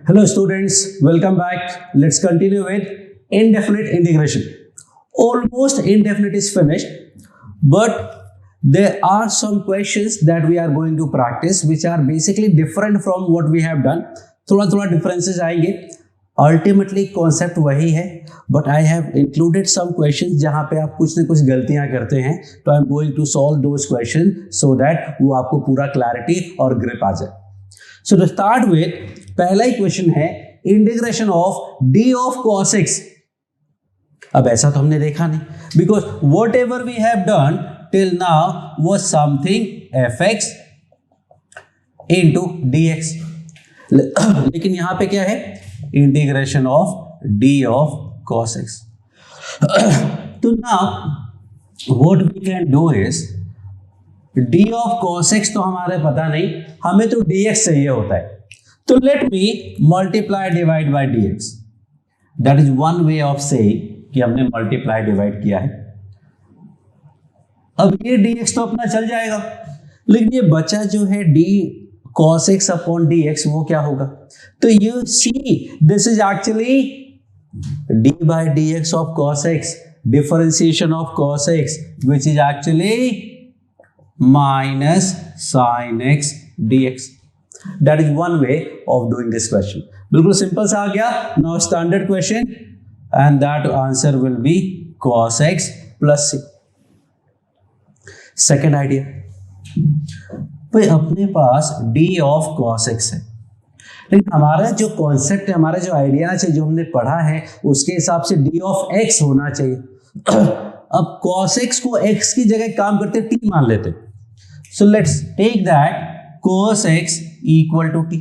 Hello students, welcome back. Let's continue with indefinite integration. Almost indefinite is finished, but there are some questions that we are going to practice which are basically different from what we have done. थोड़ा differences आएंगे. Ultimately concept वही है, but I have included some questions जहाँ पे आप कुछ न कुछ गलतियाँ करते हैं, तो I'm going to solve those questions so that वो आपको पूरा clarity और grip आ जाए. So to start with, पहला ही क्वेश्चन है integration of d of cos x. अब ऐसा तो हमने देखा नहीं, because whatever we have done till now was something fx into dx. लेकिन यहां पे क्या है? Integration of d of cos x. तो now what we can do is d of cos x तो हमारे पता नहीं, हमें तो dx चाहिए होता है. तो let me multiply divide by dx. That is one way of saying कि हमने मल्टीप्लाई डिवाइड किया है. अब ये dx तो अपना चल जाएगा, लेकिन ये बचा जो है d cos x upon dx वो क्या होगा? तो you see this is actually d by dx of cos x, differentiation of cos x, which is actually minus sin x dx. That is one way of doing this question. बिल्कुल simple सा आ गया. Now standard question and that answer will be cos x plus c. Second idea, भाई अपने पास d of cos x है, लेकिन हमारा जो concept है, हमारा जो आइडिया है, जो हमने पढ़ा है उसके हिसाब से d of x होना चाहिए. अब cos x को x की जगह काम करते t मान लेते. So let's take that cos x equal to t.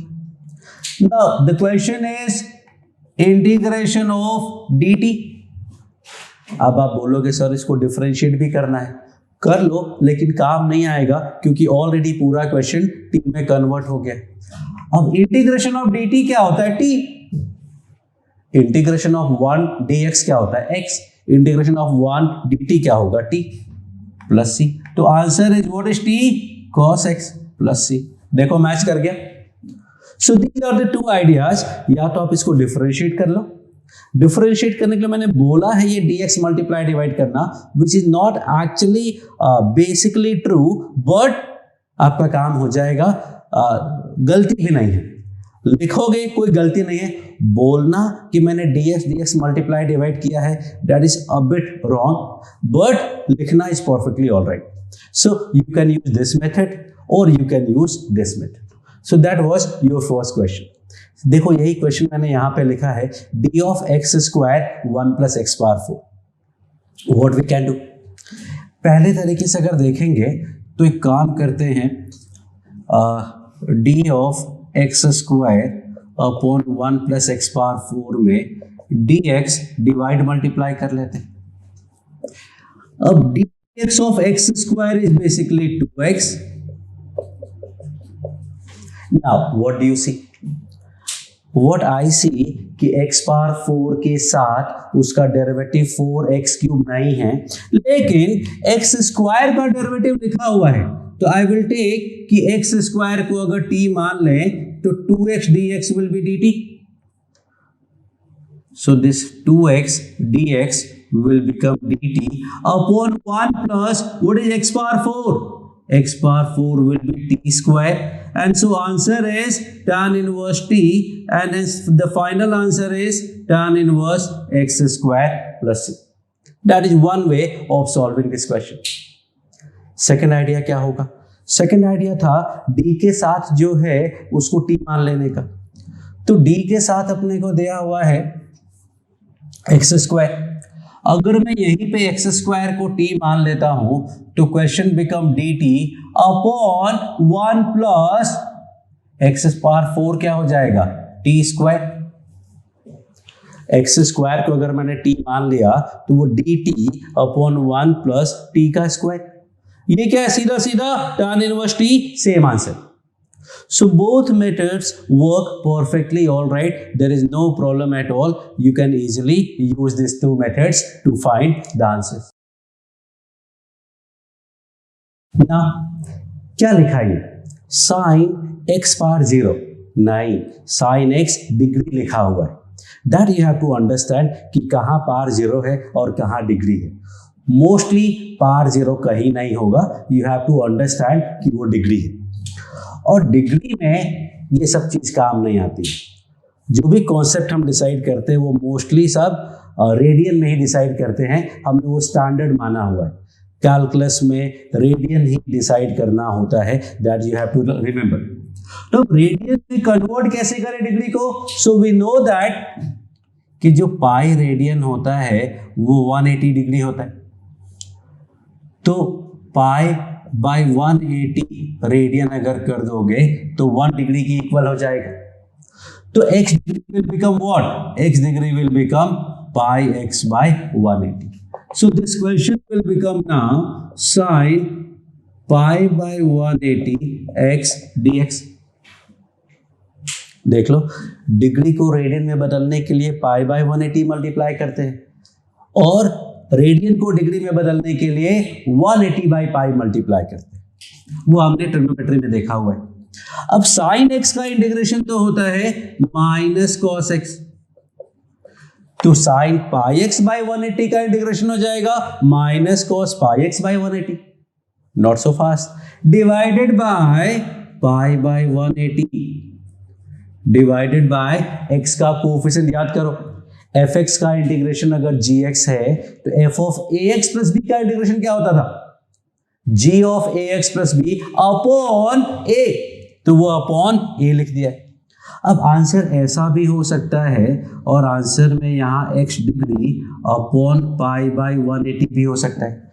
Now the question is integration of dt. अब आप बोलोगे सर इसको डिफरेंशिएट भी करना है, कर लो, लेकिन काम नहीं आएगा क्योंकि ऑलरेडी पूरा क्वेश्चन t में कन्वर्ट हो गया. अब इंटीग्रेशन ऑफ dt क्या होता है? t. इंटीग्रेशन ऑफ 1 dx क्या होता है? x. इंटीग्रेशन ऑफ 1 dt क्या होगा? t plus c. तो answer is what is t? cos x plus c. देखो मैच कर गया. So these are the two ideas. या तो आप इसको डिफरेंशिएट कर लो. डिफरेंशिएट करने के लिए मैंने बोला है ये dx मल्टीप्लाई डिवाइड करना, which is not actually basically true, but आपका काम हो जाएगा. गलती भी नहीं है, लिखोगे कोई गलती नहीं है. बोलना कि मैंने dx मल्टीप्लाई डिवाइड किया है, that is a bit wrong, but लिखना is perfectly all right. So you can use this method और you can use this method. So that was your first question. देखो यही क्वेश्चन मैंने यहां पे लिखा है, d of x square 1 plus x power 4. What we can do? पहले तरीके से अगर देखेंगे तो एक काम करते हैं, d of x square upon 1 plus x power 4 में dx डिवाइड मल्टीप्लाई कर लेते हैं. अब dx of x square is basically 2x. Now what do you see? What I see कि x पावर 4 के साथ उसका डेरिवेटिव 4x क्यूब नहीं है, लेकिन x स्क्वायर का डेरिवेटिव लिखा हुआ है. तो आई विल टेक कि x स्क्वायर को अगर t मान लें तो 2x dx will be dt. So this 2x dx will become dt upon 1 plus what is x power 4? X power 4 will be t square, and so answer is tan inverse t, and hence the final answer is tan inverse x square plus c. That is one way of solving this question. Second idea क्या होगा? Second idea था d के साथ जो है उसको t मान लेने का. तो d के साथ अपने को दिया हुआ है x स्क्वायर. अगर मैं यहीं पे x स्क्वायर को t मान लेता हूं तो question become dt upon 1 plus x power 4 क्या हो जाएगा? t square. x स्क्वायर को अगर मैंने t मान लिया तो वो dt अपॉन 1 प्लस t का स्क्वायर. ये क्या है? सीधा सीधा tan inverse t. Same answer. So both methods work perfectly all right. There is no problem at all. You can easily use these two methods to find the answers. Now क्या लिखा है? Sin x power 0 नहीं, sine x degree लिखा हुआ है। That you have to understand कि कहाँ power zero है और कहाँ डिग्री है। मोस्टली पार जीरो कहीं नहीं होगा, यू हैव टू अंडरस्टैंड कि वो डिग्री है। और डिग्री में ये सब चीज काम नहीं आती है। जो भी कॉन्सेप्ट हम डिसाइड करते हैं वो मोस्टली सब रेडियन में ही डिसाइड करते हैं, हमने वो स्टैंडर्ड माना हुआ है। कैलकुलस में रेडियन ही डिसाइड करना होता है, that you have to remember. तो रेडियन में कन्वर्ट कैसे करें डिग्री को? सो वी नो दैट कि जो पाई रेडियन होता है वो 180 डिग्री होता है। तो पाई बाय 180 रेडियन अगर कर दोगे तो 1 डिग्री की इक्वल हो जाएगा। तो x degree will become what? X degree will become pi x by 180. So this question will become now sin pi by 180 x dx. देख लो, डिग्री को रेडियन में बदलने के लिए पाई बाय 180 मल्टीप्लाई करते हैं और रेडियन को डिग्री में बदलने के लिए 180 बाई पाई मल्टीप्लाई करते हैं। वो हमने ट्रिग्नोमेट्री में देखा हुआ है। अब साइन एक्स का इंटीग्रेशन तो होता है माइनस कॉस एक्स, तो साइन पाई एक्स बाई 180 का इंटीग्रेशन हो जाएगा minus cos pi x by 180, not so fast, divided by pi by 180 divided by x का कोफिशिएंट याद करो। एफ एक्स का इंटीग्रेशन अगर जी एक्स है तो f of a x plus b का इंटीग्रेशन क्या होता था? G of a x plus b upon a, तो वो अपॉन ए लिख दिया। अब आंसर ऐसा भी हो सकता है और आंसर में यहाँ x degree upon pi by 180 भी हो सकता है।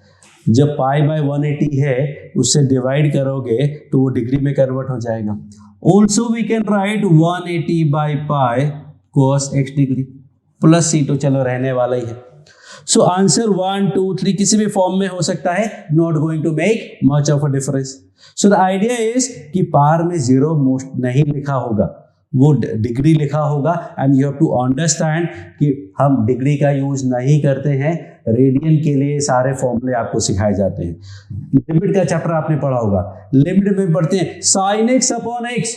जब पाई बाई 180 है उससे डिवाइड करोगे तो वो डिग्री में कन्वर्ट हो जाएगा। Also we can write 180 by pi cos x degree plus c, तो चलो रहने वाला ही है। सो आंसर 1, 2, 3 किसी भी फॉर्म में हो सकता है, not going to make much of a difference. So the idea is कि पार में जीरो मोस्ट नहीं लिखा होगा, वो डिग्री लिखा होगा। And you have to understand कि हम डिग्री का यूज नहीं करते हैं, रेडियन के लिए सारे फॉर्मूले आपको सिखाए जाते हैं। लिमिट का चैप्टर आपने पढ़ा होगा, लिमिट में पढ़ते हैं sine x upon x,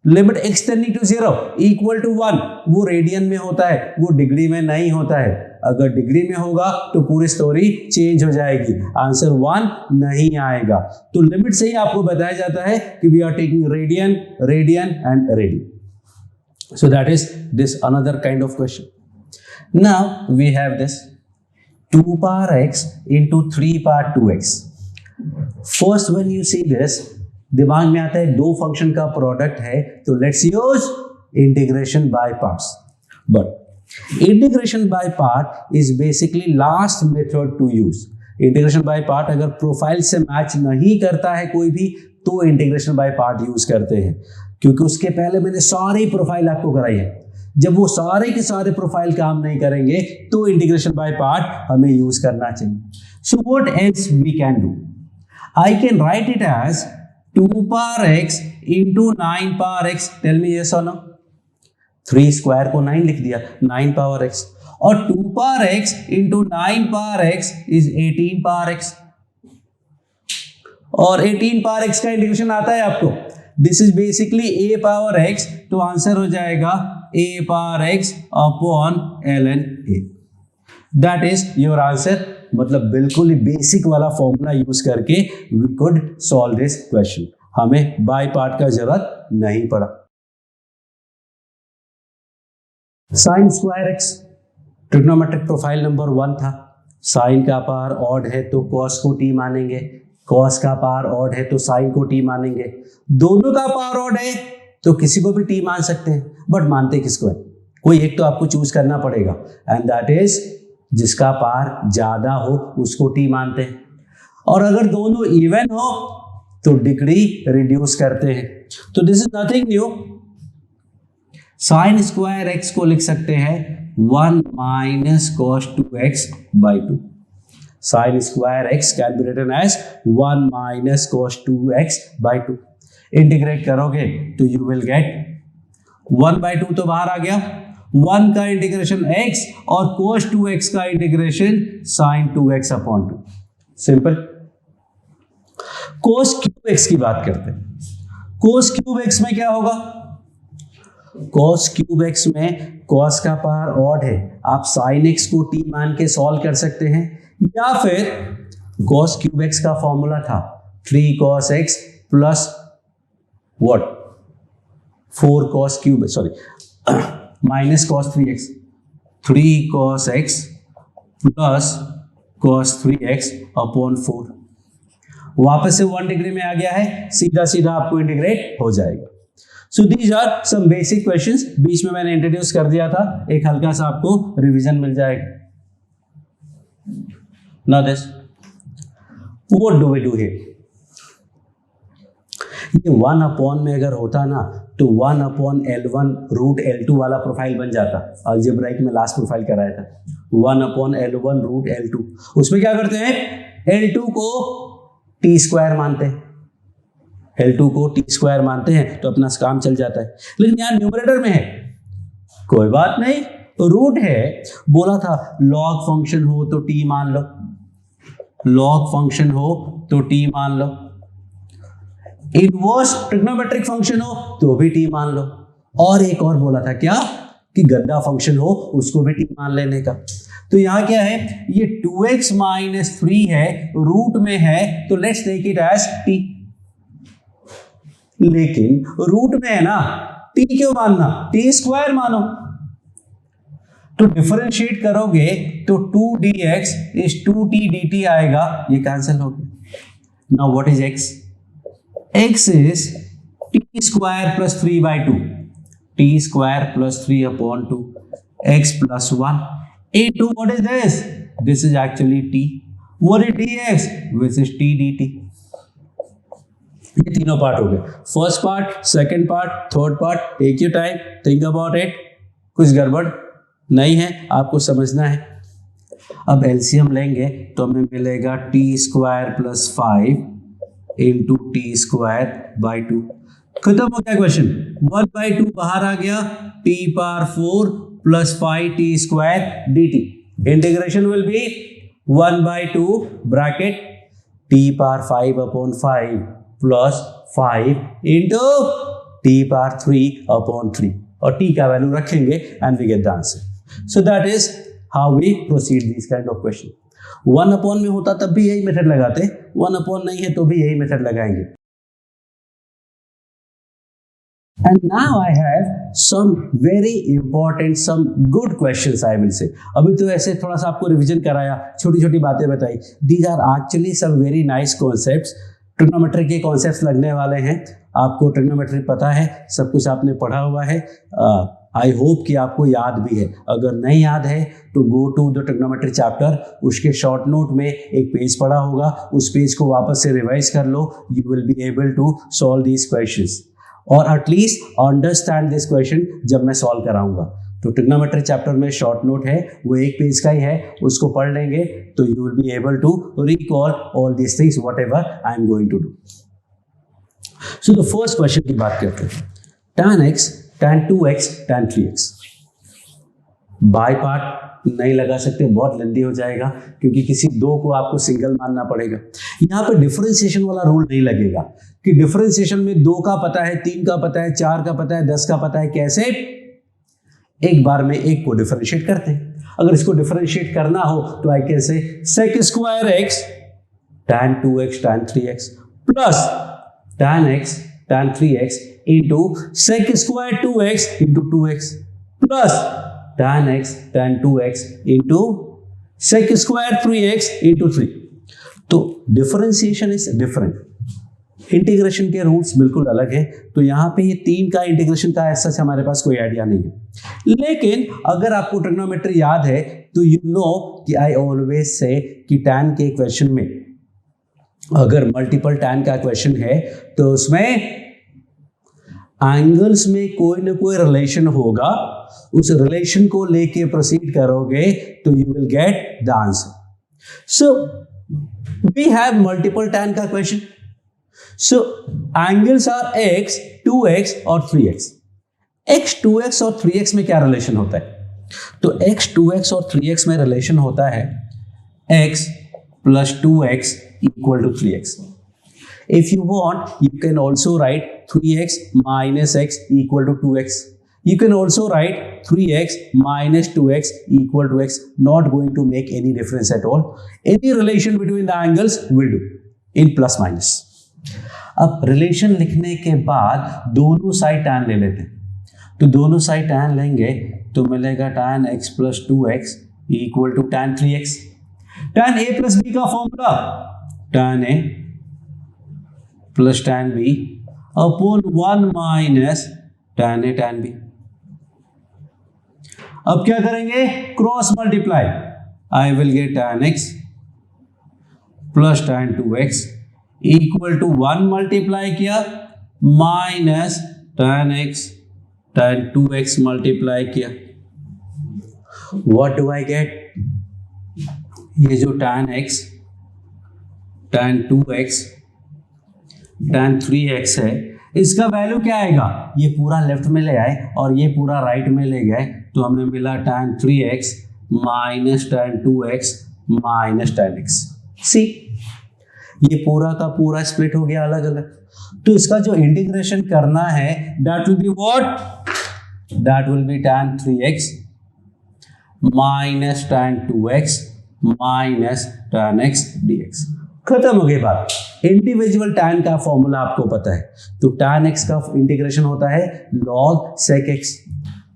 limit x tending to 0 equal to 1, वो रेडियन में होता है, वो डिग्री में नहीं होता है। अगर डिग्री में होगा तो पूरी स्टोरी चेंज हो जाएगी, आंसर 1 नहीं आएगा। तो लिमिट से ही आपको बताया जाता है कि we are taking radian, radian and radian. So that is this another kind of question. Now we have this 2 power x into 3 power 2x. First when you see this, दिमाग में आता है दो फंक्शन का प्रोडक्ट है, तो let's use integration by parts. But integration by part is basically last method to use. Integration by part अगर profile से मैच नहीं करता है कोई भी, तो इंटीग्रेशन बाय पार्ट यूज करते हैं, क्योंकि उसके पहले मैंने सारी प्रोफाइल आपको कराई है। जब वो सारे के सारे प्रोफाइल काम नहीं करेंगे तो इंटीग्रेशन बाय पार्ट हमें यूज करना चाहिए। So what else we can do? I can write it as 2 power x into 9 power x. Tell me yes और नो। 3 स्क्वायर को 9 लिख दिया, 9 power x, और 2 power x into 9 power x is 18 power x, और 18 power x का integration आता है आपको। This is basically a power x, तो आंसर हो जाएगा a power x upon ln a। That is your answer. मतलब बिल्कुल ही बेसिक वाला फॉर्मूला यूज करके we could solve this question, हमें बाय पार्ट का जरूरत नहीं पड़ा। Sine square x trigonometric profile number 1 था। साइन का पावर ऑड है तो कॉस को टी मानेंगे, कॉस का पावर ऑड है तो साइन को टी मानेंगे। दोनों का पावर ऑड है तो किसी को भी टी मान सकते हैं, बट मानते किसको है? कोई एक तो आपको चूज करना पड़ेगा, एंड दैट इज जिसका पावर ज्यादा हो उसको टी मानते हैं। और अगर दोनों इवन हो तो डिग्री रिड्यूस करते हैं। तो this is nothing new. Sine square x को लिख सकते हैं 1 minus cos 2x by 2। Sine square x can be written as 1 minus cos 2x by 2। Integrate करोगे तो यू विल गेट 1 बाई 2 तो बाहर आ गया, 1 का इंटीग्रेशन x और cos 2x का integration sin 2x upon 2। Simple. cos cube x की बात करते हैं। cos क्यूब x में क्या होगा? cos क्यूब x में cos का पावर ऑड है, आप sin x को t मान के सॉल्व कर सकते हैं, या फिर cos क्यूब x का फॉर्मूला था 3 cos x plus what 4 cos cube, sorry minus cos 3x, 3 cos x plus cos 3x upon 4, वापस से 1 डिग्री में आ गया है, सीधा सीधा आपको इंटीग्रेट हो जाएगा। So these are some basic questions, बीच में मैंने इंट्रोड्यूस कर दिया था, एक हल्का सा आपको रिवीजन मिल जाएगा। Now this what do we do here, ये 1 अपॉन में अगर होता ना तो 1 अपॉन L1 रूट L2 वाला प्रोफाइल बन जाता। अलजेब्राइक में लास्ट प्रोफाइल कराया था, 1 अपॉन L1 रूट L2। उसमें क्या करते हैं, L2 को टी स्क्वायर मानते हैं, L2 को टी स्क्वायर मानते हैं तो अपना काम चल जाता है। लेकिन यहां न्यूमरेटर में है, कोई बात नहीं, रूट है, बोला था लॉग फंक्शन हो तो टी मान लो, लॉग फंक्शन हो तो टी मान लो, इनवर्स ट्रिग्नोमेट्रिक फंक्शन हो तो भी टी मान लो, और एक और बोला था क्या कि गद्दा फंक्शन हो उसको भी टी मान लेने का। तो यहां क्या है, ये 2x माइनस 3 है, रूट में है तो let's take it as t, लेकिन रूट में है ना, टी क्यों मानना, टी स्क्वायर मानो। तो डिफरेंशिएट करोगे तो 2dx इज 2t dt आएगा, ये कैंसिल हो गया। Now what is x, x is t square plus 3 by 2, t square plus 3 upon 2, x plus 1 into what is this, this is actually t, what is dx, which is t dt। ये तीनों part हो गए, first part, second part, third part, take your time, think about it, कुछ गड़बड़ नहीं है, आपको समझना है। अब एलसीएम लेंगे तो हमें मिलेगा t square plus 5 into T square by 2, खत्म हो गया क्वेश्चन। 1 बाई 2 बाहर आ गया, t power 4 plus 5t square dt, integration will be 1 by 2 bracket t power 5 upon 5 plus 5 into t power 3 upon 3, और t का वैल्यू रखेंगे and we get the answer. So that is how we proceed this kind of question. 1 upon में होता तब भी यही method लगाते, 1 upon नहीं है तो भी यही मेथड लगाएंगे। And now I have some very important, some good questions I will say. अभी तो ऐसे थोड़ा सा आपको रिवीजन कराया, छोटी छोटी बातें बताई, these are actually some very nice concepts. Trigonometry के कॉन्सेप्ट्स लगने वाले हैं, आपको ट्रिग्नोमेट्री पता है, सब कुछ आपने पढ़ा हुआ है, आई होप कि आपको याद भी है। अगर नहीं याद है तो go to the trigonometry chapter, उसके शॉर्ट नोट में एक पेज पड़ा होगा, उस पेज को वापस से रिवाइज कर लो, you will be able to solve these questions, और एटलीस्ट अंडरस्टैंड दिस क्वेश्चन जब मैं सॉल्व कराऊंगा। तो ट्रिग्नोमेट्री चैप्टर में शॉर्ट नोट है, वो एक पेज का ही है, उसको पढ़ लेंगे तो you will be able to recall all these things whatever I am going to do. So the first question की बात करते हैं, tan x tan 2x tan 3x। By part नहीं लगा सकते, बहुत लंबी हो जाएगा, क्योंकि किसी दो को आपको सिंगल मानना पड़ेगा। यहाँ पे डिफरेंशिएशन वाला रूल नहीं लगेगा कि डिफरेंशिएशन में 2 का पता है, 3 का पता है, 4 का पता है, 10 का पता है, कैसे एक बार में एक को डिफरेंशिएट करते हैं। अगर इसको डिफरेंशिएट करना हो तो I can say sec square x tan 2x tan 3x plus tan x tan 3x into sec square 2x into 2x plus tan x tan 2x into sec square 3x into 3। तो differentiation is different, integration के rules बिल्कुल अलग है। तो यहाँ पे ये 3 का इंटीग्रेशन का ऐसा हमारे पास कोई आइडिया नहीं है। लेकिन अगर आपको ट्रिग्नोमेट्री याद है तो यू नो कि आई ऑलवेज से कि tan के क्वेश्चन में अगर मल्टीपल tan का क्वेश्चन है तो उसमें एंगल्स में कोई ना कोई रिलेशन होगा, उस रिलेशन को लेके प्रोसीड करोगे तो you will get the answer. So we have multiple tan का question, so angles are x 2x और 3x। x 2x और 3x में क्या रिलेशन होता है? तो x 2x और 3x में रिलेशन होता है x plus 2x equal to 3x। If you want, you can also write 3x minus x equal to 2x, You can also write 3x minus 2x equal to x, not going to make any difference at all. Any relation between the angles will do in plus minus. अब relation लिखने के बाद दोनों side tan ले लेते हैं, तो दोनों साइड tan लेंगे तो मिलेगा tan x plus 2x equal to tan 3x. tan a plus b का formula tan a plus tan b upon 1 minus tan a tan b. अब क्या करेंगे, cross multiply. I will get tan x plus tan 2x equal to 1 multiply किया minus tan x tan 2x multiply किया. What do I get, ये जो tan x tan 2x tan 3x है, इसका value क्या आएगा, ये पूरा लेफ्ट में ले आए और ये पूरा राइट में ले गए, तो हमें मिला tan 3x minus tan 2x minus tan x. सी, ये पूरा का पूरा स्प्लिट हो गया अलग अलग. तो इसका जो इंटीग्रेशन करना है that will be what, that will B tan 3x minus tan 2x minus tan x dx. खत्म हो गई बात. इंडिविजुअल tan का फॉर्मूला आपको पता है, तो tan x का इंटीग्रेशन होता है log sec x.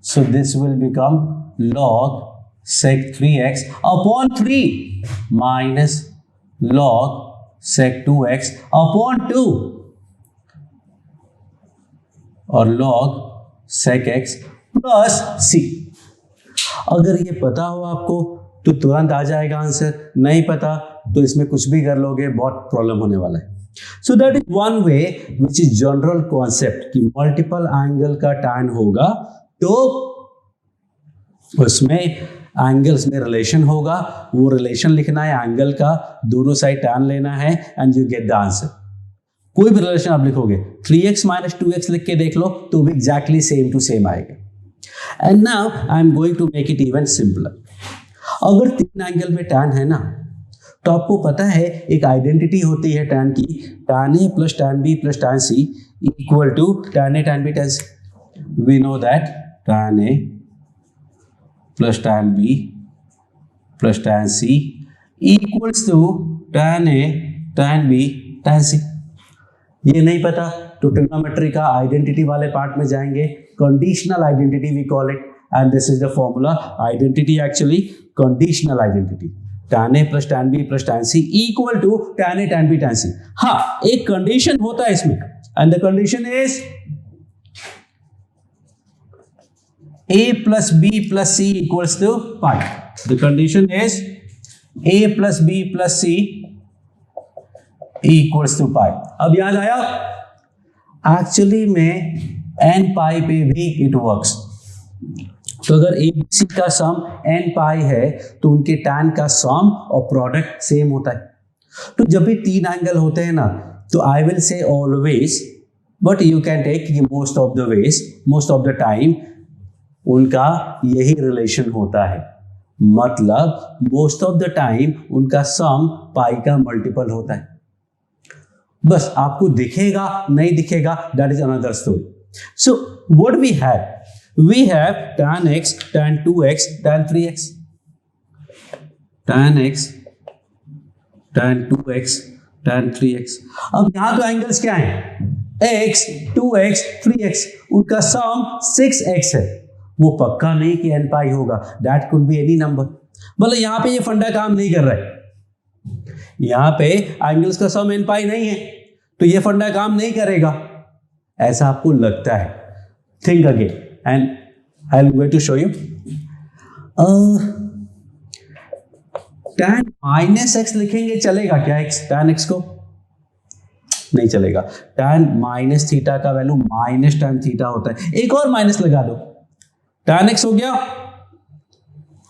So this will become log sec 3x upon 3 minus log sec 2x upon 2 और log sec x plus c. अगर ये पता हो आपको तो तुरंत आ जाएगा आंसर, नहीं पता तो इसमें कुछ भी कर लोगे, बहुत प्रॉब्लम होने वाला है. सो that is one way which is general concept कि मल्टीपल एंगल का tan होगा तो उसमें एंगल्स में रिलेशन होगा, वो रिलेशन लिखना है एंगल का, दोनों साइड tan लेना है and you get the answer. कोई भी रिलेशन आप लिखोगे 3x माइनस 2x लिख के देख लो तो भी एग्जैक्टली सेम टू सेम आएगा. And now I am going to make it even simpler. अगर 3 एंगल में tan है ना, तो आपको पता है एक आइडेंटिटी होती है tan की, tan a plus tan b plus tan c equal to tan a tan b tan c. We know that tan a plus tan b plus tan c equals to tan a tan b tan c. ये नहीं पता तो trigonometry का identity वाले part में जाएंगे, conditional identity we call it, and this is the formula. Identity actually conditional identity, tan a plus tan b plus tan c equal to tan a tan b tan c. हाँ, एक condition होता है इसमें, and the condition is a plus b plus c equals to pi. The condition is a plus b plus c equals to pi. अब याद आया, actually में n पाई पे भी इट वर्क्स. तो अगर ए बी सी का सम n पाई है तो उनके tan का सम और प्रोडक्ट सेम होता है. तो जब भी 3 एंगल होते हैं ना, तो I will say always, but you can take most of the ways, most of the time उनका यही रिलेशन होता है. मतलब मोस्ट ऑफ द टाइम उनका सम पाई का मल्टीपल होता है. बस आपको दिखेगा नहीं दिखेगा that is another story. So what we have, we have tan x tan 2x tan 3x, tan x tan 2x tan 3x. अब यहां तो एंगल्स क्या हैं, x 2x 3x, उनका सम 6x है. वो पक्का नहीं कि n पाई होगा, that could be any number. मतलब यहां पे ये फंडा काम नहीं कर रहा है, यहां पे एंगल्स का सम n पाई नहीं है तो ये फंडा काम नहीं करेगा, ऐसा आपको लगता है. Think again and I'm going to show you. tan minus x लिखेंगे चलेगा क्या, x tan x को नहीं चलेगा. tan माइनस थीटा का वैल्यू माइनस tan थीटा होता है. एक और माइनस लगा दो, tan x हो गया.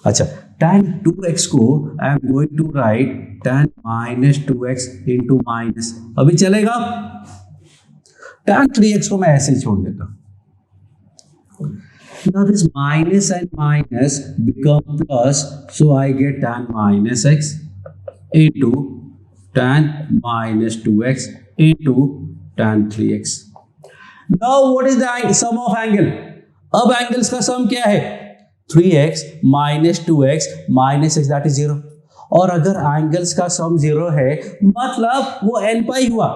अच्छा, tan 2x को I am going to write tan minus 2x into minus, अभी चलेगा. tan 3x को मैं ऐसे ही छोड़ देता हूं. Now this minus and minus become plus, so I get tan minus x into tan minus 2x into tan 3x. Now what is the sum of angle? अब angles का सम क्या है? 3x minus 2x minus x that is 0। और अगर angles का सम 0 है मतलब वो n पाई हुआ।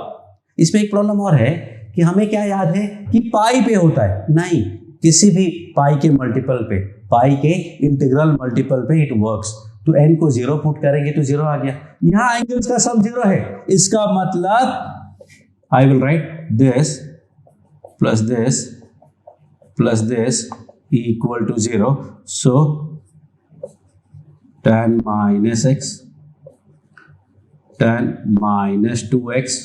इसमें एक प्रॉब्लम और है कि हमें क्या याद है कि पाई पे होता है, नहीं किसी भी पाई के मल्टीपल पे, पाई के इंटीग्रल मल्टीपल पे इट वर्क्स। तो n को 0 पुट करेंगे तो 0 आ गया। यहां एंगल्स का सम 0 है, इसका मतलब I will write this plus this equal to 0। So tan minus x, tan minus 2x,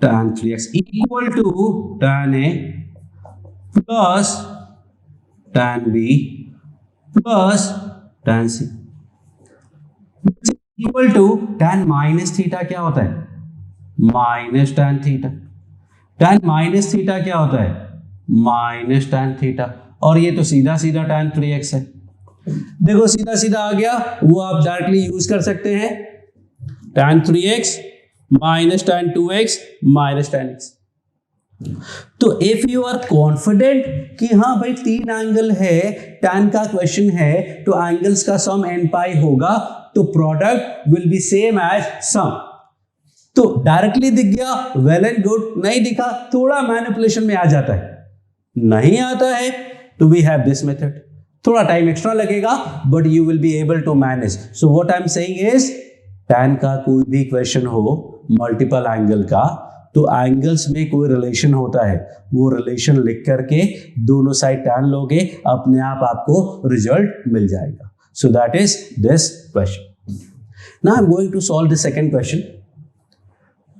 tan 3x equal to tan a plus tan b plus tan c equal to tan minus theta क्या होता है? Minus tan theta. tan minus theta क्या होता है? Minus tan theta. और ये तो सीधा सीधा tan 3x है। देखो सीधा सीधा आ गया, वो आप डायरेक्टली यूज कर सकते हैं। tan 3x minus tan 2x minus tan x। तो इफ यू आर कॉन्फिडेंट कि हाँ भाई 3 एंगल है, tan का क्वेश्चन है, तो एंगल्स का सम n पाई होगा, तो product will be same as sum. तो डायरेक्टली दिख गया, वेल एंड गुड। नहीं दिखा, थोड़ा मैनिपुलेशन में आ जाता है। नहीं आता है तो वी हैव दिस मेथड। थोड़ा टाइम एक्स्ट्रा लगेगा but you will be able to manage. So what I am saying is, tan का कोई भी क्वेश्चन हो मल्टीपल एंगल का, तो एंगल्स में कोई रिलेशन होता है, वो रिलेशन लिख करके दोनों साइड tan लोगे, अपने आप आपको रिजल्ट मिल जाएगा। So that is this question. Now I am going to solve the second question.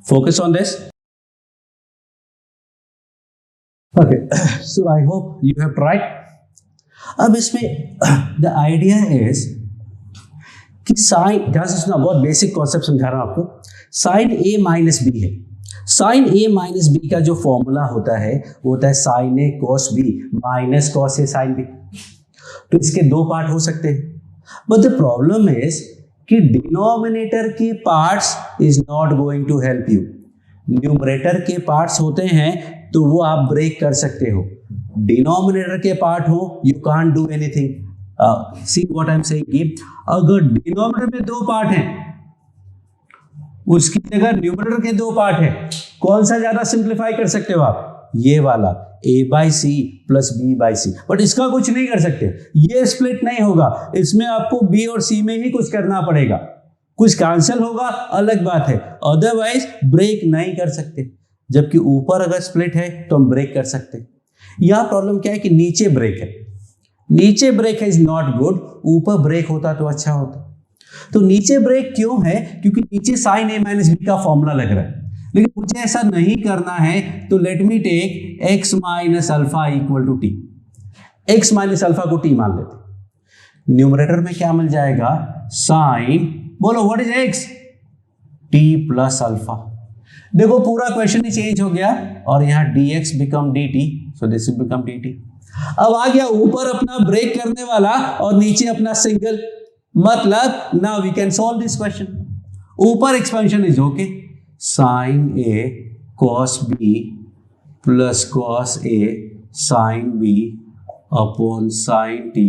Focus on this. Okay, so I hope you have tried. अब इसमें द आइडिया इज कि साइन, ध्यान से सुना, बहुत बेसिक कॉन्सेप्ट समझा रहा हूं आपको। साइन ए माइनस बी है। साइन ए माइनस बी का जो फॉर्मूला होता है वो होता है साइन ए कॉस बी माइनस कॉस ए साइन बी। तो इसके 2 पार्ट हो सकते हैं, बट द प्रॉब्लम इज कि डिनोमिनेटर के parts is not going to help you. Numerator के पार्ट्स होते हैं तो वो आप ब्रेक कर सकते हो। डिनोमिनेटर के पार्ट हो, you can't do anything. See what I am saying कि अगर डिनोमिनेटर में 2 पार्ट हैं, उसकी जगह न्यूमरेटर के 2 पार्ट हैं, कौन सा ज्यादा सिंप्लीफाई कर सकते हो आप? ये वाला a by C plus b by C. But इसका कुछ नहीं कर सकते, ये स्प्लिट नहीं होगा, इसमें आपको b और c में ही कुछ करना पड़ेगा। कुछ कैंसिल होगा अलग बात है, अदरवाइज ब्रेक नहीं कर सकते। जबकि ऊपर अगर स्प्लिट है तो हम ब्रेक कर सकते हैं। यह प्रॉब्लम क्या है कि नीचे ब्रेक है, नीचे ब्रेक है इज नॉट गुड, ऊपर ब्रेक होता तो अच्छा होता। तो नीचे ब्रेक क्यों है? क्योंकि नीचे साइन ए माइनस बी का फॉर्मूला लग रहा है, लेकिन मुझे ऐसा नहीं करना है। तो let me take x minus alpha equal to T. x minus alpha को t मान लेते। न्यूमरेटर में क्या मिल जाएगा? साइन, बोलो what is x? t plus alpha. देखो पूरा क्वेश्चन ही चेंज हो गया और यहां dx become dt, so this will become dt। अब आ गया ऊपर अपना ब्रेक करने वाला और नीचे अपना सिंगल, मतलब now we can solve this question. ऊपर expansion is okay, sine A cos B plus cos A sine b upon sine t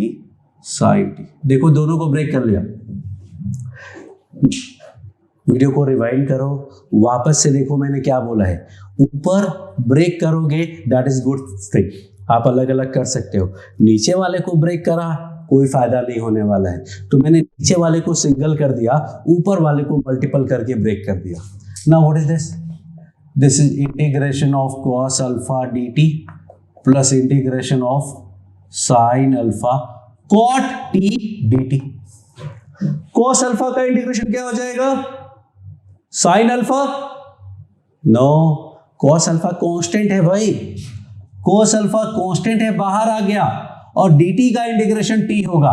sine t. देखो दोनों को ब्रेक कर लिया। वीडियो को रिवाइंड करो, वापस से देखो मैंने क्या बोला है। ऊपर ब्रेक करोगे दैट इज गुड थिंग, आप अलग अलग कर सकते हो। नीचे वाले को ब्रेक करा कोई फायदा नहीं होने वाला है, तो मैंने नीचे वाले को सिंगल कर दिया, ऊपर वाले को मल्टीपल करके ब्रेक कर दिया। Now what is this? This is integration of cos alpha dt plus integration of sine alpha cot t dt। cos alpha का इंटीग्रेशन क्या हो जाएगा? Sine alpha? No, cos alpha constant है भाई, cos अल्फा कांस्टेंट है, बाहर आ गया। और dt का इंटीग्रेशन t होगा।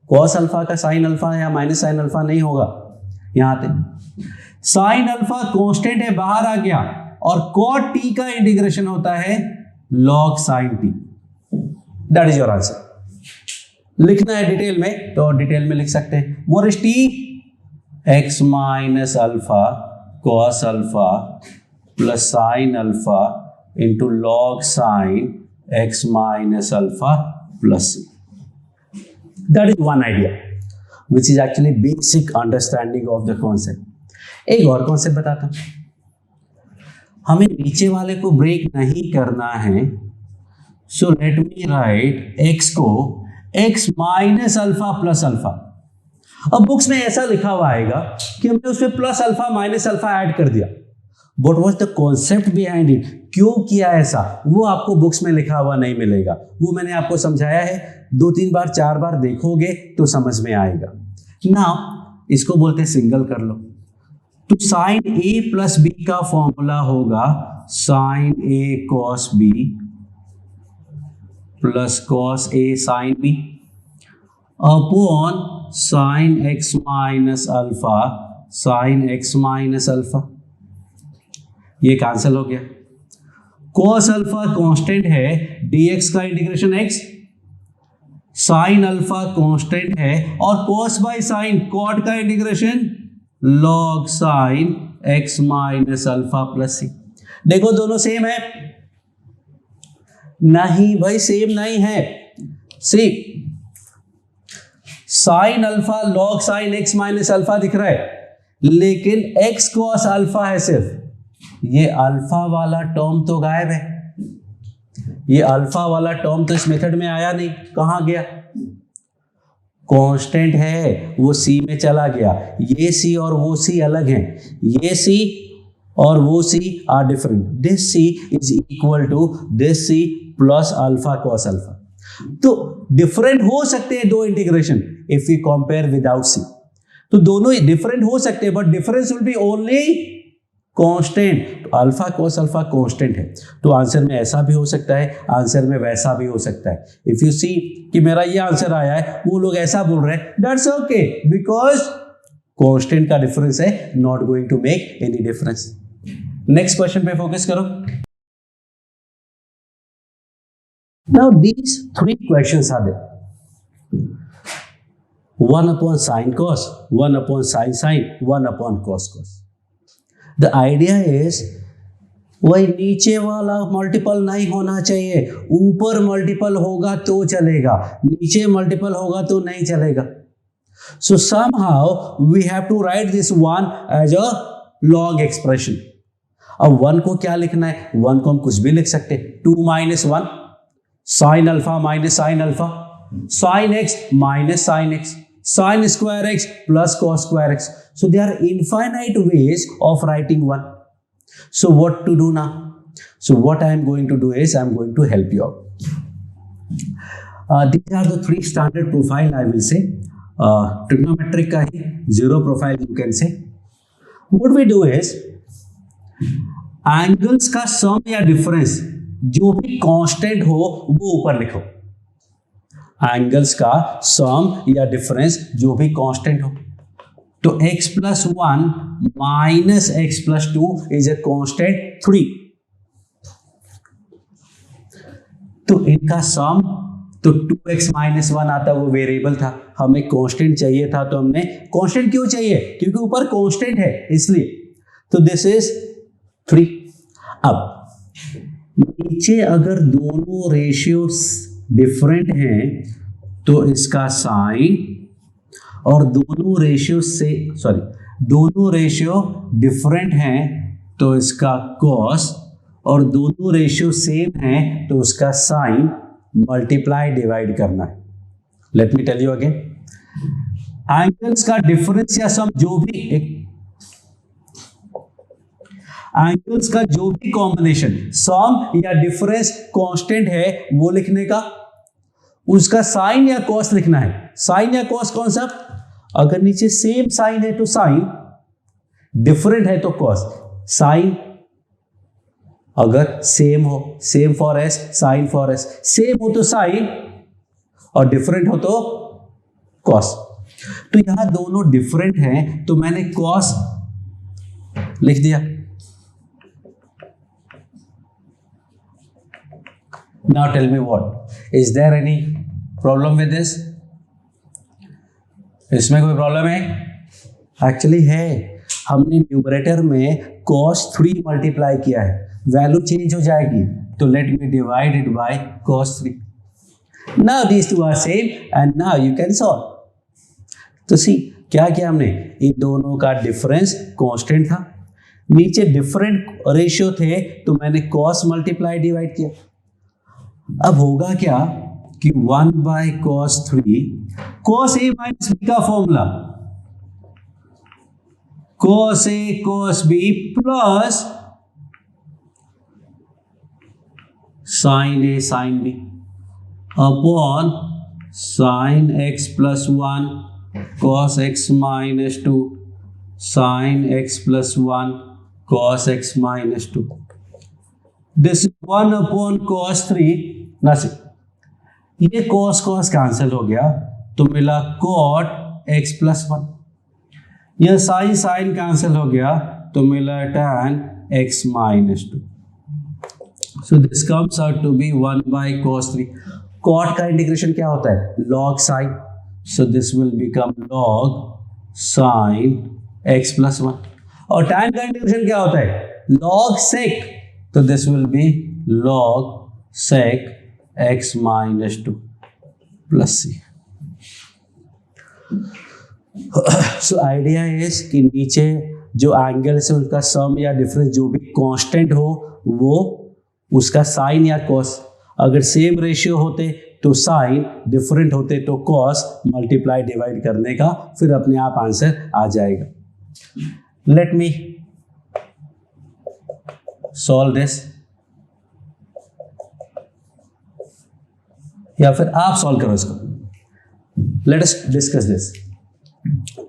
cos अल्फा का साइन अल्फा या माइनस साइन अल्फा नहीं होगा। यहां पे साइन अल्फा कांस्टेंट है, बाहर आ गया, और cot t का इंटीग्रेशन होता है log sine t। That is your answer. लिखना है डिटेल में तो डिटेल में लिख सकते हैं। More is t x minus alpha cos alpha plus sine alpha into log sign x minus alpha plus c. That is one idea which is actually basic understanding of the concept. एक और concept बताता हूं. हमें नीचे वाले को break नहीं करना है, so let me right x को x minus alpha plus alpha. अब बुक्स में ऐसा लिखा हुआ आएगा कि हमने उसमें plus alpha minus alpha add कर दिया. What was the concept behind it? क्यों किया ऐसा, वो आपको बुक्स में लिखा हुआ नहीं मिलेगा. वो मैंने आपको समझाया है, 2-3 बार 4 बार देखोगे तो समझ में आएगा. नाउ इसको बोलते हैं सिंगल कर लो. तो साइन ए प्लस बी का फॉर्मूला होगा साइन ए कॉस बी प्लस कॉस ए sine b upon sine x minus alpha sine x minus alpha. ये कैंसिल हो गया. cos अल्फा कांस्टेंट है, dx का integration x, sine alpha constant है और cos by sine cot का integration log sine x minus alpha plus c. देखो दोनों सेम है? नहीं भाई, सेम नहीं है. C sine alpha log sine x minus alpha दिख रहा है, लेकिन x cos अल्फा है सिर्फ. ये अल्फा वाला टर्म तो गायब है. ये अल्फा वाला टर्म तो इस मेथड में आया नहीं. कहां गया? कांस्टेंट है, वो सी में चला गया. ये सी और वो सी अलग हैं. ये सी और वो c are different. This c is equal to this c plus alpha cos alpha. तो डिफरेंट हो सकते हैं दो integration if we compare without c. तो दोनों ही डिफरेंट हो सकते हैं, but difference will be only constant. Alpha cos alpha constant है, तो आंसर में ऐसा भी हो सकता है, आंसर में वैसा भी हो सकता है. इफ यू सी कि मेरा ये आंसर आया है, वो लोग ऐसा बोल रहे हैं, दैट्स ओके बिकॉज कांस्टेंट का डिफरेंस है, not going to make any difference. Next question पे फोकस करो. Now these 3 questions are there. 1 upon sin cos, 1 upon sin sin, 1 upon cos cos. The idea is वही नीचे वाला multiple नहीं होना चाहिए. ऊपर मल्टीपल होगा तो चलेगा, नीचे मल्टीपल होगा तो नहीं चलेगा. So somehow we have to write this 1 as a log expression. अब 1 को क्या लिखना है? 1 को हम कुछ भी लिख सकते हैं. 2 minus 1 sin alpha minus sine alpha, sin x minus sin x, sin square x plus cos square x. So there are infinite ways of writing 1. So what to do now? So what I am going to do is I am going to help you out. These are the 3 standard profile I will say. Trigonometric का ही 0 profile you can say. What we do is angles का sum या difference जो भी constant हो वो ऊपर लिखो. Angles का सम या डिफरेंस जो भी कांस्टेंट हो. तो x plus 1 minus x plus 2 is a constant 3. तो इनका सम तो 2x माइनस 1 आता, वो वेरिएबल था, हमें कांस्टेंट चाहिए था, तो हमने कांस्टेंट क्यों चाहिए? क्योंकि ऊपर कांस्टेंट है इसलिए. तो दिस इज 3. अब नीचे अगर दोनों रेशियो डिफरेंट हैं तो इसका साइन, और दोनों रेशियो डिफरेंट हैं तो इसका कॉस, और दोनों रेशियो सेम हैं तो उसका साइन मल्टीप्लाई डिवाइड करना है. Let me tell you again. Angles का डिफरेंस या सम जो भी एंगल्स का जो भी कॉम्बिनेशन सम या डिफरेंस कांस्टेंट है वो लिखने का, उसका साइन या कॉस लिखना है. साइन या कॉस कौन सा? अगर नीचे सेम साइन है तो साइन, डिफरेंट है तो कॉस. साइन अगर सेम हो, same for S, sine for S, same हो तो साइन और डिफरेंट हो तो कॉस. तो यहां दोनों डिफरेंट हैं तो मैंने कॉस लिख दिया. Now tell me what is there any problem with this? इसमें कोई प्रॉब्लम है? एक्चुअली है. हमने न्यूमरेटर में cos 3 मल्टीप्लाई किया है वैल्यू चेंज हो जाएगी, तो let me divide it by cos 3. Now these two are same and now you can solve. तो सी क्या किया हमने, इन दोनों का डिफरेंस कांस्टेंट था, नीचे डिफरेंट रेशियो थे तो मैंने cos मल्टीप्लाई डिवाइड किया. अब होगा क्या कि 1 by cos 3, cos a minus B का formula cos a cos b plus sin a sin b upon sin x plus 1 cos x minus 2 sin x plus 1 cos x minus 2. This 1 upon cos 3 ना से ये cos cos cancel हो गया तो मिला cot x plus 1. यह sin sin cancel हो गया तो मिला tan x minus 2. So this comes out to be 1 by cos 3. Cot का इंटीग्रेशन क्या होता है, log sin. So this will become log sin x plus 1. और tan का इंटीग्रेशन क्या होता है, log sec. तो this will be log sec x minus 2 plus c. So idea is कि नीचे जो एंगल से उसका सम या डिफरेंस जो भी कांस्टेंट हो वो उसका साइन या कॉस, अगर सेम रेशियो होते तो साइन, डिफरेंट होते तो कॉस, मल्टीप्लाई डिवाइड करने का फिर अपने आप आंसर आ जाएगा. लेट मी सॉल्व दिस, या फिर आप सॉल्व करो इसको. Let us discuss this.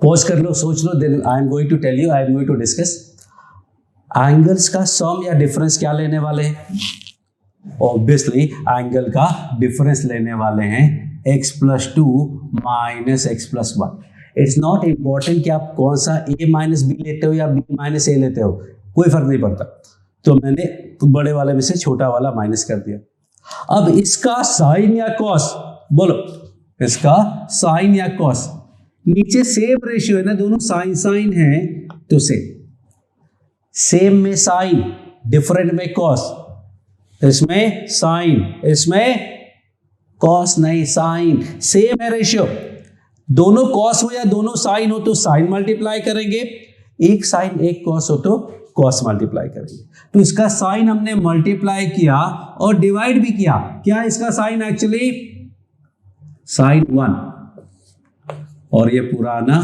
Pause कर लो, सोच लो, then I am going to tell you, I am going to discuss. Angles का सम या डिफरेंस क्या लेने वाले हैं, ऑब्वियसली एंगल का डिफरेंस लेने वाले हैं x plus 2 minus x plus 1. It's not important कि आप कौन सा a माइनस बी लेते हो या b माइनस ए लेते हो, कोई फर्क नहीं पड़ता. तो मैंने बड़े वाले में से छोटा वाला माइनस कर दिया. अब इसका साइन या कॉस बोलो, इसका साइन या कॉस, नीचे सेम रेशियो है ना, दोनों साइन साइन है तो सेम में साइन, डिफरेंट में कॉस, इसमें साइन, इसमें कॉस नहीं साइन. सेम है रेशियो, दोनों कॉस हो या दोनों साइन हो तो साइन मल्टीप्लाई करेंगे, एक साइन एक कॉस हो तो कॉस मल्टीप्लाई करेंगे. तो इसका साइन हमने मल्टीप्लाई किया और डिवाइड भी किया. क्या इसका साइन एक्चुअली साइन 1 और ये पुराना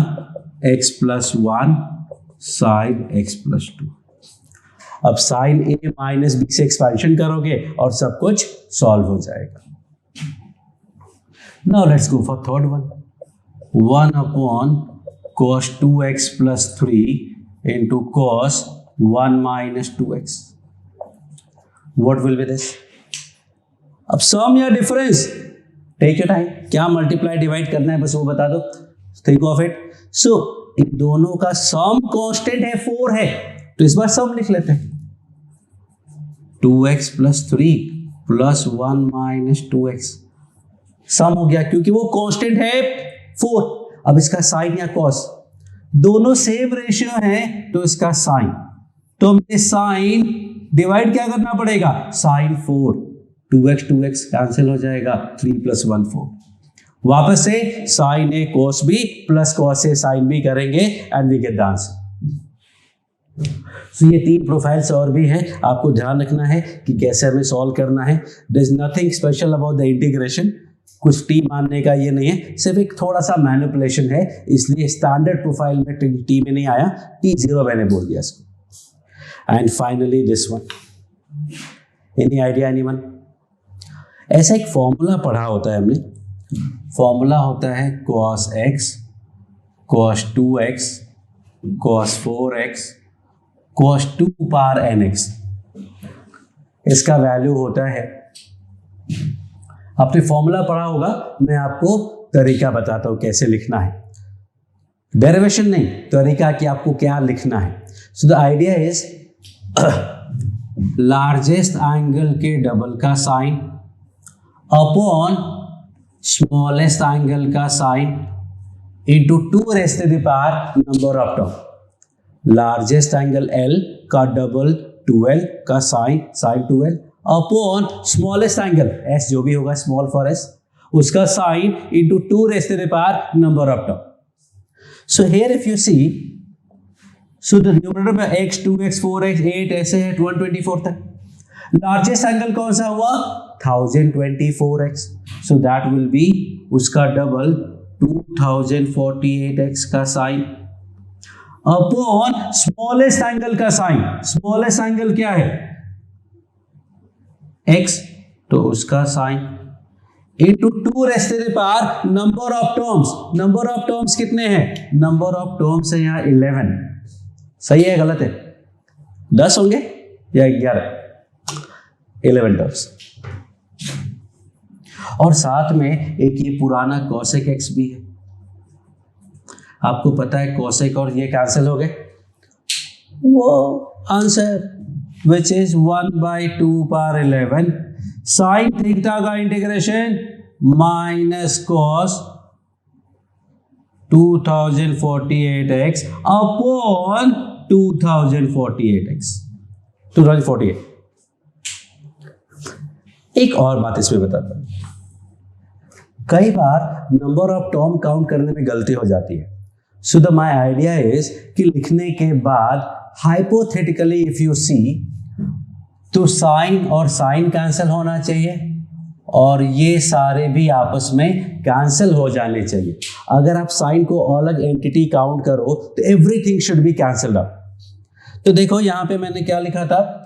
x plus 1 sine x plus 2. अब साइन a माइनस बी से एक्सपेंशन करोगे और सब कुछ सॉल्व हो जाएगा. Now let's go for third one. 1 upon cos 2x plus 3 into cos 1 minus 2x. What will be this? अब सम या डिफरेंस, टेक योर टाइम, क्या मल्टीप्लाई डिवाइड करना है बस वो बता दो. Think of it. सो इन दोनों का सम कांस्टेंट है 4 है तो इस बार सम लिख लेते हैं. 2x plus 3 plus 1 minus 2x सम हो गया क्योंकि वो कांस्टेंट है 4. अब इसका साइन या कॉस, दोनों सेम रेशियो है तो इसका साइन, तो हमें साइन डिवाइड क्या करना पड़ेगा, साइन 4. 2x कैंसिल हो जाएगा, 3 प्लस 1 4. वापस से साइन ए कॉस बी प्लस कॉस ए साइन बी करेंगे and we get the answer. तो ये 3 प्रोफाइल्स और भी हैं, आपको ध्यान रखना है कि कैसे हमें सॉल्व करना है. There is nothing special about the integration, कुछ टी मानने का ये नहीं है, सिर्फ एक थोड़ा सा मैनिपुलेशन है, इसलिए स्टैंडर्ड प्रोफाइल में टी में नहीं आया, T0 मैंने बोल दिया इसको. And finally this one, any idea anyone? ऐसा एक फॉर्मूला पढ़ा होता है हमने, फॉर्मूला होता है cos x, cos 2x, cos 4x, cos 2 power nx. इसका वैल्यू होता है, आपने फॉर्मूला पढ़ा होगा, मैं आपको तरीका बताता हूं कैसे लिखना है. डेरिवेशन नहीं, तरीका कि आपको क्या लिखना है. So the idea is largest angle के डबल का साइन अपॉन स्मॉलेस्ट एंगल का sine into 2 raise to the power number of term. Largest angle L का डबल 12 का sine 12 upon smallest angle s जो भी होगा स्मॉल फॉर s उसका sine into 2 raise to the power number of term. So here if you see so the numerator में x 2x 4x 8 ऐसे है 124 तक. लार्जेस्ट एंगल कौन सा हुआ 1024x. So that will be उसका डबल 2048x का साइन अपॉन स्मॉलेस्ट एंगल का साइन. स्मॉलेस्ट एंगल क्या है x तो उसका sine into 2 raise to the power number of terms. Number of terms कितने हैं नंबर ऑफ टर्म्स है यहाँ 11. सही है गलत है 10 होंगे या 11 टर्म्स. और साथ में एक ये पुराना cosec x भी है. आपको पता है cosec और ये कैंसिल हो गए. वो answer which is 1/2 power 11 sine theta का integration minus cos 2048x upon 2048x 2048. एक और बात इसमें बताता हूं. कई बार नंबर ऑफ टर्म काउंट करने में गलती हो जाती है. So the my idea is कि लिखने के बाद हाइपोथेटिकली इफ यू सी तो साइन और साइन कैंसिल होना चाहिए और ये सारे भी आपस में कैंसिल हो जाने चाहिए. अगर आप साइन को अलग एंटिटी काउंट करो तो everything should be cancelled out. तो देखो यहां पे मैंने क्या लिखा था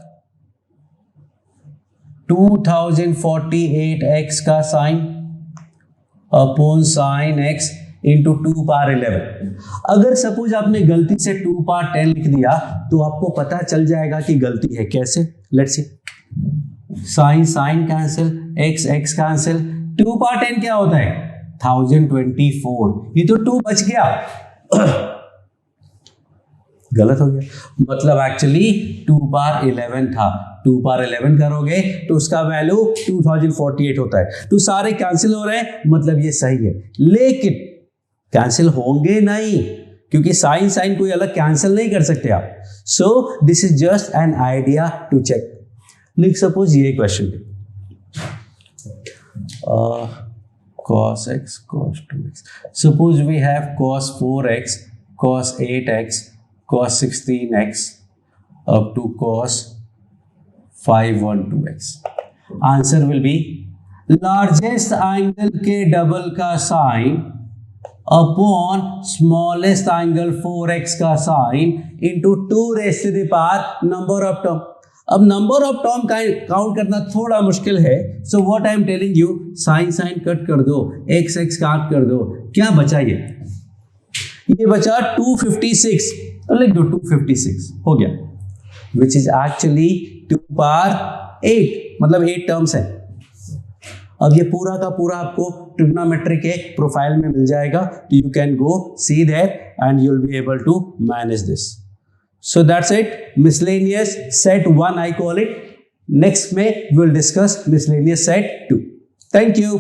2048x का sine upon sine x into 2 power 11. अगर सपोज आपने गलती से 2 पावर 10 लिख दिया तो आपको पता चल जाएगा कि गलती है. कैसे let's see. Sine sine cancel x cancel 2 power 10 क्या होता है 1024. ये तो 2 बच गया गलत हो गया. मतलब एक्चुअली 2 पावर 11 था. 2 पावर 11 करोगे तो उसका वैल्यू 2048 होता है. तो सारे कैंसिल हो रहे हैं मतलब ये सही है. लेकिन कैंसिल होंगे नहीं क्योंकि साइन साइन कोई अलग कैंसिल नहीं कर सकते आप. So this is just an idea to check. लिख सपोज ये question cos x cos 2x. Suppose we have cos 4x cos 8x cos 16x up to cos 512x. Answer will be largest angle के double का sine upon smallest angle 4x का sine into 2 raise to the power number of term. अब number of term count करना थोड़ा मुश्किल है. So what I am telling you sine sine cut कर दो x काट कर दो. क्या बचा ये बचा 256. तो लिख दो 256 हो गया विच इज एक्चुअली 2 पावर 8 मतलब 8 टर्म्स है. अब ये पूरा का पूरा आपको ट्रिग्नोमेट्री के प्रोफाइल में मिल जाएगा. तो you can go see that and you will be able to manage this. So that's it. Miscellaneous set 1 I call it. Next में will discuss miscellaneous set 2. Thank you.